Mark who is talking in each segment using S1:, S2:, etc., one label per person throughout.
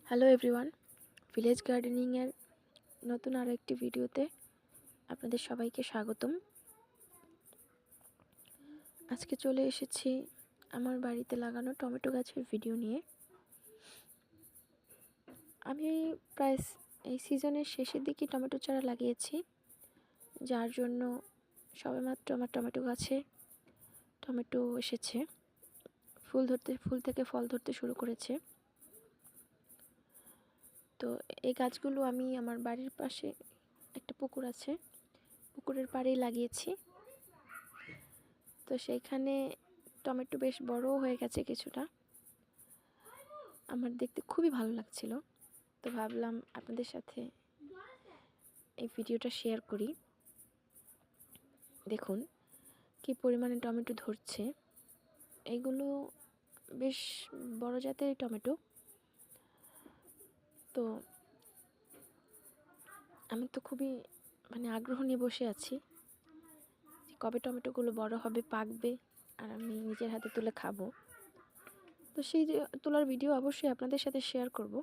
S1: Hello everyone, village গার্ডেনিংয়ের নতুন আরও একটি ভিডিওতে আপনাদের সবাইকে স্বাগতম। আজকে চলে এসেছি আমার বাড়িতে লাগানো টমেটো গাছের ভিডিও নিয়ে। আমি প্রায় এই সিজনের শেষের দিকে টমেটো চারা লাগিয়েছি, যার জন্য সবেমাত্র আমার টমেটো গাছে টমেটো এসেছে, ফুল থেকে ফল ধরতে শুরু করেছে। তো এই গাছগুলো আমি আমার বাড়ির পাশে একটা পুকুর আছে, পুকুরের পাড়েই লাগিয়েছি। তো সেইখানে টমেটো বেশ বড়ও হয়ে গেছে কিছুটা, আমার দেখতে খুবই ভালো লাগছিল। তো ভাবলাম আপনাদের সাথে এই ভিডিওটা শেয়ার করি। দেখুন কি পরিমাণে টমেটো ধরছে। এইগুলো বেশ বড় জাতের টমেটো। তো আমি তো খুবই আগ্রহ নিয়ে বসে আছি যে কবে টমেটোগুলো বড় হবে, পাকবে, আর আমি নিজের হাতে তুলে খাবো। তো সেই যে তোলার ভিডিও অবশ্যই আপনাদের সাথে শেয়ার করব।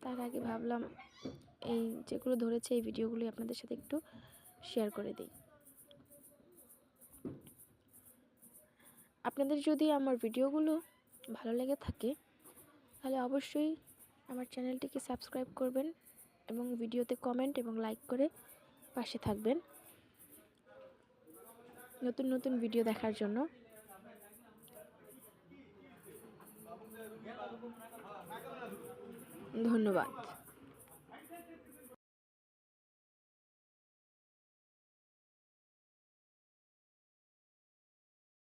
S1: তার আগে ভাবলাম এই যেগুলো ধরেছে এই ভিডিওগুলি আপনাদের সাথে একটু শেয়ার করে দিই। আপনাদের যদি আমার ভিডিওগুলো ভালো লেগে থাকে তাহলে অবশ্যই আমার চ্যানেলটিকে সাবস্ক্রাইব করবেন এবং ভিডিওতে কমেন্ট এবং লাইক করে পাশে থাকবেন নতুন নতুন ভিডিও দেখার জন্য। ধন্যবাদ।